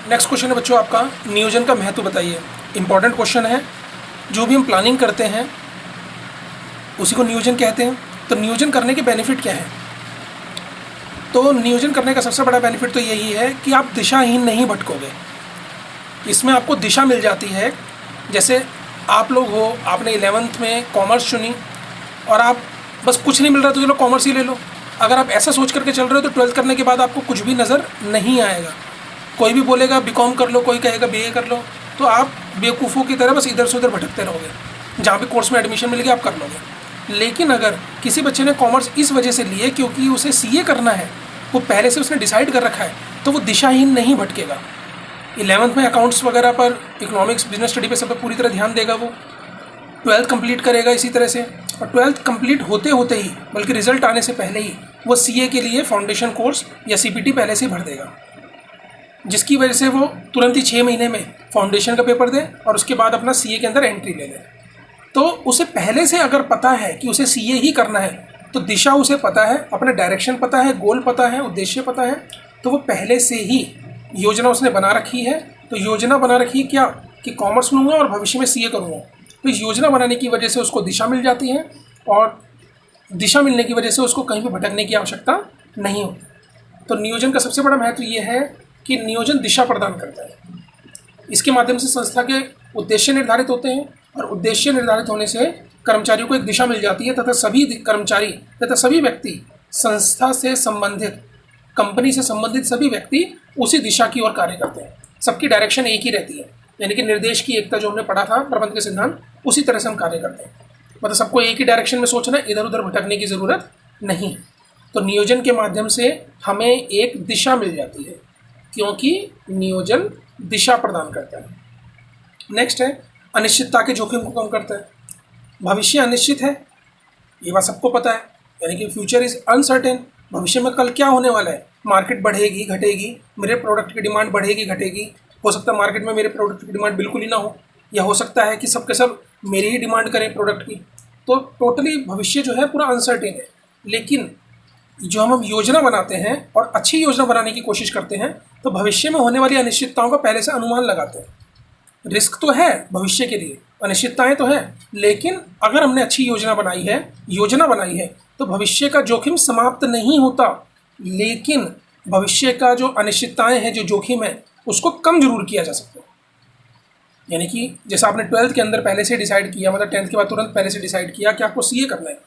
Next question है बच्चों आपका, नियोजन का महत्व बताइए। इंपॉर्टेंट क्वेश्चन है। जो भी हम प्लानिंग करते हैं उसी को नियोजन कहते हैं। तो नियोजन करने के बेनिफिट क्या है? तो नियोजन करने का सबसे बड़ा बेनिफिट तो यही है कि आप दिशाहीन नहीं भटकोगे। इसमें आपको दिशा मिल जाती है। जैसे आप लोग हो, आपने 11th में कॉमर्स चुनी और आप बस कुछ नहीं मिल रहा तो चलो कॉमर्स ही ले लो। अगर आप ऐसा सोच करके चल रहे हो तो 12th करने के बाद आपको कुछ भी नज़र नहीं आएगा। कोई भी बोलेगा बीकॉम कर लो, कोई कहेगा बीए कर लो, तो आप बेवकूफ़ों की तरह बस इधर से उधर भटकते रहोगे। जहाँ भी कोर्स में एडमिशन मिल गया आप कर लोगे। लेकिन अगर किसी बच्चे ने कॉमर्स इस वजह से लिए क्योंकि उसे सीए करना है, वो पहले से उसने डिसाइड कर रखा है, तो वो दिशाहीन नहीं भटकेगा। 11th में अकाउंट्स वगैरह पर, इकोनॉमिक्स, बिजनेस स्टडी पे सब पे पूरी तरह ध्यान देगा। वो 12th कंप्लीट करेगा इसी तरह से, और 12th कंप्लीट होते होते ही, बल्कि रिजल्ट आने से पहले ही, वो सीए के लिए फाउंडेशन कोर्स या सीपीटी पहले से ही भर देगा, जिसकी वजह से वो तुरंत ही 6 महीने में फाउंडेशन का पेपर दे और उसके बाद अपना सीए के अंदर एंट्री ले ले। तो उसे पहले से अगर पता है कि उसे सीए ही करना है, तो दिशा उसे पता है, अपना डायरेक्शन पता है, गोल पता है, उद्देश्य पता है, तो वो पहले से ही योजना उसने बना रखी है। तो योजना बना रखी है क्या, कि कॉमर्स लूँगा और भविष्य में सीए करूँगा। तो योजना बनाने की वजह से उसको दिशा मिल जाती है, और दिशा मिलने की वजह से उसको कहीं भी भटकने की आवश्यकता नहीं होती। तो नियोजन का सबसे बड़ा महत्व ये है कि नियोजन दिशा प्रदान करता है। इसके माध्यम से संस्था के उद्देश्य निर्धारित होते हैं, और उद्देश्य निर्धारित होने से कर्मचारियों को एक दिशा मिल जाती है, तथा सभी कर्मचारी तथा सभी व्यक्ति, संस्था से संबंधित, कंपनी से संबंधित सभी व्यक्ति उसी दिशा की ओर कार्य करते हैं। सबकी डायरेक्शन एक ही रहती है, यानी कि निर्देश की एकता जो हमने पढ़ा था प्रबंध के सिद्धांत, उसी तरह से हम कार्य करते हैं। मतलब सबको एक ही डायरेक्शन में सोचना है, इधर उधर भटकने की ज़रूरत नहीं है। तो नियोजन के माध्यम से हमें एक दिशा मिल जाती है, क्योंकि नियोजन दिशा प्रदान करता है। नेक्स्ट है, अनिश्चितता के जोखिम को कम करता है। भविष्य अनिश्चित है, ये बात सबको पता है, यानी कि फ्यूचर इज़ अनसर्टेन। भविष्य में कल क्या होने वाला है, मार्केट बढ़ेगी घटेगी, मेरे प्रोडक्ट की डिमांड बढ़ेगी घटेगी, हो सकता है मार्केट में मेरे प्रोडक्ट की डिमांड बिल्कुल ही ना हो, या हो सकता है कि सब के सब मेरी ही डिमांड करें प्रोडक्ट की। तो टोटली भविष्य जो है पूरा अनसर्टेन है। लेकिन जो हम योजना बनाते हैं और अच्छी योजना बनाने की कोशिश करते हैं, तो भविष्य में होने वाली अनिश्चितताओं का पहले से अनुमान लगाते हैं। रिस्क तो है भविष्य के लिए, अनिश्चितताएं तो हैं, लेकिन अगर हमने अच्छी योजना बनाई है, तो भविष्य का जोखिम समाप्त नहीं होता, लेकिन भविष्य का जो अनिश्चितताएं हैं, जो जोखिम है, उसको कम जरूर किया जा सकता है। यानी कि जैसा आपने 12th के अंदर पहले से डिसाइड किया, मतलब 10th के बाद तुरंत पहले से डिसाइड किया कि आपको सीए करना है,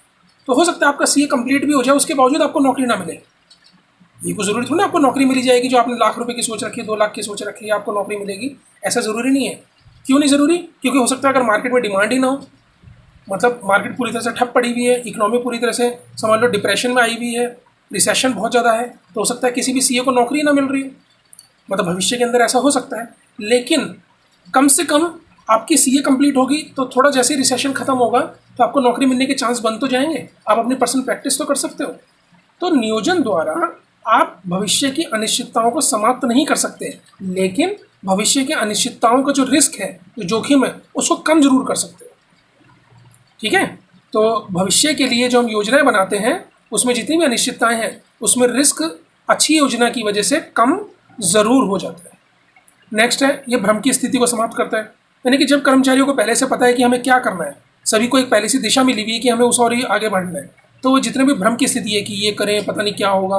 तो हो सकता है आपका सीए कंप्लीट भी हो जाए, उसके बावजूद आपको नौकरी ना मिले। ये कोई ज़रूरी थोड़ी ना आपको नौकरी मिली जाएगी, जो आपने लाख रुपए की सोच रखी है, 2 लाख की सोच रखी है, आपको नौकरी मिलेगी, ऐसा ज़रूरी नहीं है। क्यों नहीं ज़रूरी? क्योंकि हो सकता है अगर मार्केट में डिमांड ही ना हो, मतलब मार्केट पूरी तरह से ठप पड़ी हुई है, इकोनॉमी पूरी तरह से समझ लो डिप्रेशन में आई हुई है, रिसेशन बहुत ज़्यादा है, तो हो सकता है किसी भी सीए को नौकरी ना मिल रही हो। मतलब भविष्य के अंदर ऐसा हो सकता है, लेकिन कम से कम आपकी सीए कंप्लीट होगी, तो थोड़ा जैसे ही रिसेशन खत्म होगा तो आपको नौकरी मिलने के चांस बन तो जाएंगे, आप अपनी पर्सनल प्रैक्टिस तो कर सकते हो। तो नियोजन द्वारा आप भविष्य की अनिश्चितताओं को समाप्त नहीं कर सकते, लेकिन भविष्य की अनिश्चितताओं का जो रिस्क है, जो जोखिम है, उसको कम जरूर कर सकते हो। ठीक है, तो भविष्य के लिए जो हम योजनाएं बनाते हैं, उसमें जितनी भी अनिश्चितताएं हैं, उसमें रिस्क अच्छी योजना की वजह से कम ज़रूर हो जाता है। नेक्स्ट है, ये भ्रम की स्थिति को समाप्त करता है। यानी कि जब कर्मचारियों को पहले से पता है कि हमें क्या करना है, सभी को एक पहले से दिशा मिली हुई है कि हमें उस और ही आगे बढ़ना है, तो वो जितने भी भ्रम की स्थिति है कि ये करें पता नहीं क्या होगा,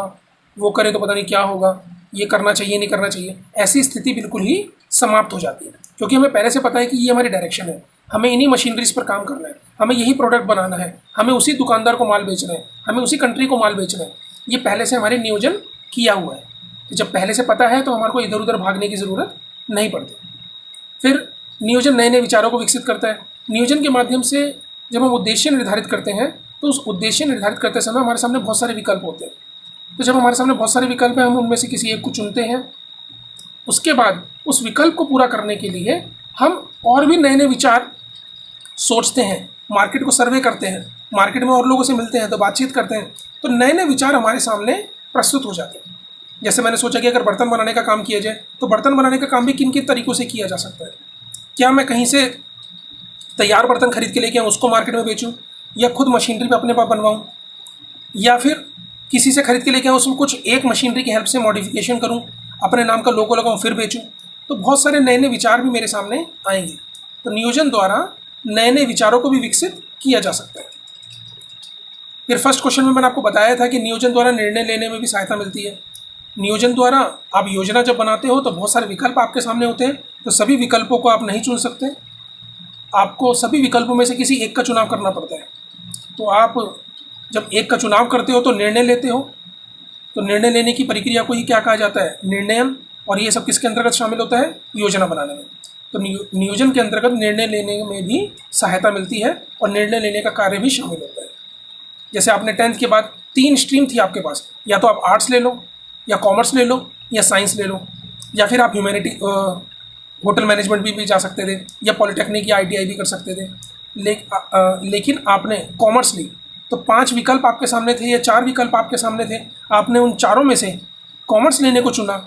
वो करें तो पता नहीं क्या होगा, ये करना चाहिए नहीं करना चाहिए, ऐसी स्थिति बिल्कुल ही समाप्त हो जाती है। क्योंकि हमें पहले से पता है कि ये हमारी डायरेक्शन है, हमें इन्हीं मशीनरीज पर काम करना है, हमें यही प्रोडक्ट बनाना है, हमें उसी दुकानदार को माल बेचना है, हमें उसी कंट्री को माल बेचना है। ये पहले से हमारे नियोजन किया हुआ है। तो जब पहले से पता है तो हमारे को इधर उधर भागने की ज़रूरत नहीं पड़ती। फिर नियोजन नए नए विचारों को विकसित करता है। नियोजन के माध्यम से जब हम उद्देश्य निर्धारित करते हैं, तो उस उद्देश्य निर्धारित करते समय हमारे सामने बहुत सारे विकल्प होते हैं। तो जब हमारे सामने बहुत सारे विकल्प हैं, हम उनमें से किसी एक को चुनते हैं। उसके बाद उस विकल्प को पूरा करने के लिए हम और भी नए नए विचार सोचते हैं, मार्केट को सर्वे करते हैं, मार्केट में और लोगों से मिलते हैं, तो बातचीत करते हैं, तो नए नए विचार हमारे सामने प्रस्तुत हो जाते हैं। जैसे मैंने सोचा कि अगर बर्तन बनाने का काम किया जाए, तो बर्तन बनाने का काम भी किन किन तरीक़ों से किया जा सकता है। क्या मैं कहीं से तैयार बर्तन खरीद के लेके आऊँ, उसको मार्केट में बेचूँ, या खुद मशीनरी पे अपने पास बनवाऊँ, या फिर किसी से खरीद के लेके आऊँ, उसमें कुछ एक मशीनरी की हेल्प से मॉडिफिकेशन करूँ, अपने नाम का लोगो लगाऊँ, फिर बेचूँ। तो बहुत सारे नए नए विचार भी मेरे सामने आएंगे। तो नियोजन द्वारा नए नए विचारों को भी विकसित किया जा सकता है। फिर फर्स्ट क्वेश्चन में मैंने आपको बताया था कि नियोजन द्वारा निर्णय लेने में भी सहायता मिलती है। नियोजन द्वारा आप योजना जब बनाते हो तो बहुत सारे विकल्प आपके सामने होते हैं, तो सभी विकल्पों को आप नहीं चुन सकते, आपको सभी विकल्पों में से किसी एक का चुनाव करना पड़ता है। तो आप जब एक का चुनाव करते हो तो निर्णय लेते हो, तो निर्णय लेने की प्रक्रिया को ही क्या कहा जाता है, निर्णयन। और ये सब किसके अंतर्गत शामिल होता है, योजना बनाने में। तो नियोजन के अंतर्गत निर्णय लेने में भी सहायता मिलती है और निर्णय लेने का कार्य भी शामिल होता है। जैसे आपने 10th के बाद 3 स्ट्रीम थी आपके पास, या तो आप आर्ट्स ले लो, या कॉमर्स ले लो, या साइंस ले लो, या फिर आप ह्यूमैनिटी होटल मैनेजमेंट भी जा सकते थे, या पॉलिटेक्निक या ITI भी कर सकते थे। लेकिन आपने कॉमर्स ली तो 5 विकल्प आपके सामने थे या 4 विकल्प आपके सामने थे, आपने उन चारों में से कॉमर्स लेने को चुना।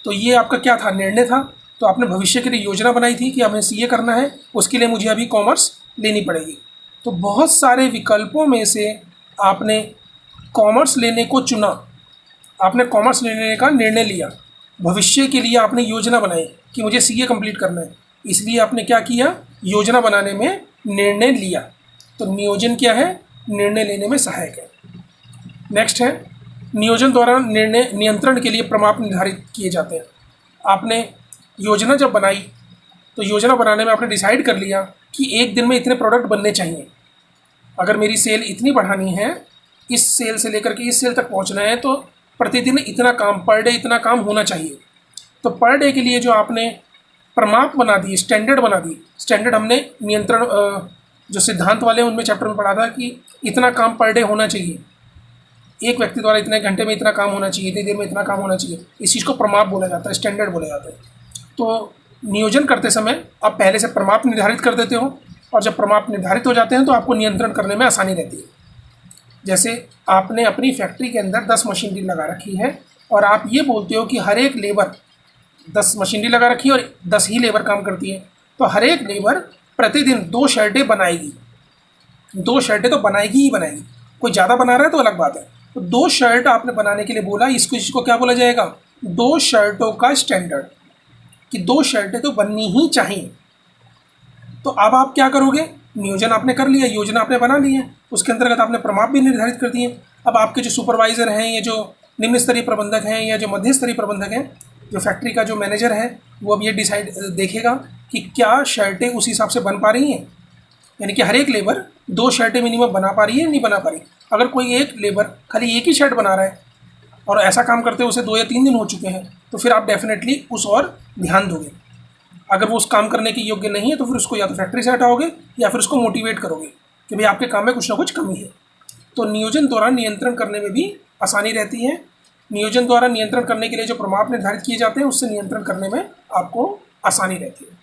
तो ये आपका क्या था, निर्णय था। तो आपने भविष्य के लिए योजना बनाई थी कि हमें CA करना है, उसके लिए मुझे अभी कॉमर्स लेनी पड़ेगी। तो बहुत सारे विकल्पों में से आपने कॉमर्स लेने को चुना, आपने कॉमर्स लेने का निर्णय लिया, भविष्य के लिए आपने योजना बनाई कि मुझे CA कंप्लीट करना है, इसलिए आपने क्या किया, योजना बनाने में निर्णय लिया। तो नियोजन क्या है, निर्णय लेने में सहायक है। नेक्स्ट है, नियोजन द्वारा निर्णय नियंत्रण के लिए प्रमाप निर्धारित किए जाते हैं। आपने योजना जब बनाई तो योजना बनाने में आपने डिसाइड कर लिया कि एक दिन में इतने प्रोडक्ट बनने चाहिए, अगर मेरी सेल इतनी बढ़ानी है, इस सेल से लेकर के इस सेल तक पहुंचना है, तो प्रतिदिन इतना काम, पर डे इतना काम होना चाहिए। तो पर डे के लिए जो आपने प्रमाप बना दी, स्टैंडर्ड बना दी, स्टैंडर्ड हमने नियंत्रण जो सिद्धांत वाले उनमें चैप्टर में पढ़ा था कि इतना काम पर डे होना चाहिए, एक व्यक्ति द्वारा इतने घंटे में इतना काम होना चाहिए, इतनी देर में इतना काम होना चाहिए। इस चीज़ को प्रमाप बोला जाता है, स्टैंडर्ड बोला जाता है। तो नियोजन करते समय आप पहले से प्रमाप निर्धारित कर देते हो, और जब प्रमाप निर्धारित हो जाते हैं तो आपको नियंत्रण करने में आसानी रहती है। जैसे आपने अपनी फैक्ट्री के अंदर 10 मशीनरी लगा रखी है, और आप ये बोलते हो कि हर एक लेबर, 10 मशीनरी लगा रखी है और 10 ही लेबर काम करती है, तो हर एक लेबर प्रतिदिन 2 शर्टें बनाएगी। 2 शर्टें तो बनाएगी ही बनाएगी, कोई ज़्यादा बना रहा है तो अलग बात है। तो 2 शर्ट आपने बनाने के लिए बोला, इसको क्या बोला जाएगा, 2 शर्टों का स्टैंडर्ड, कि 2 शर्टें तो बननी ही चाहिए। तो अब आप क्या करोगे, नियोजन आपने कर लिया, योजना आपने बना ली है, उसके अंतर्गत आपने प्रमाप भी निर्धारित कर दिए। अब आपके जो सुपरवाइज़र हैं, या जो निम्न स्तरीय प्रबंधक हैं, या जो मध्य स्तरीय प्रबंधक हैं, जो फैक्ट्री का जो मैनेजर है, वो अब ये देखेगा कि क्या शर्टें उस हिसाब से बन पा रही हैं, यानी कि हर एक लेबर 2 शर्टें मिनिमम बना पा रही है, नहीं बना पा रही। अगर कोई एक लेबर खाली एक ही शर्ट बना रहा है और ऐसा काम करते हुए उसे 2 या 3 दिन हो चुके हैं, तो फिर आप डेफिनेटली उस और ध्यान दोगे। अगर वो उस काम करने के योग्य नहीं है तो फिर उसको या तो फैक्ट्री से हटाओगे, या फिर उसको मोटिवेट करोगे कि भाई आपके काम में कुछ ना कुछ कमी है। तो नियोजन द्वारा नियंत्रण करने में भी आसानी रहती है। नियोजन द्वारा नियंत्रण करने के लिए जो प्रमाप निर्धारित किए जाते हैं, उससे नियंत्रण करने में आपको आसानी रहती है।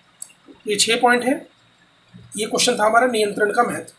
ये 6 पॉइंट है। ये क्वेश्चन था हमारा नियंत्रण का महत्व।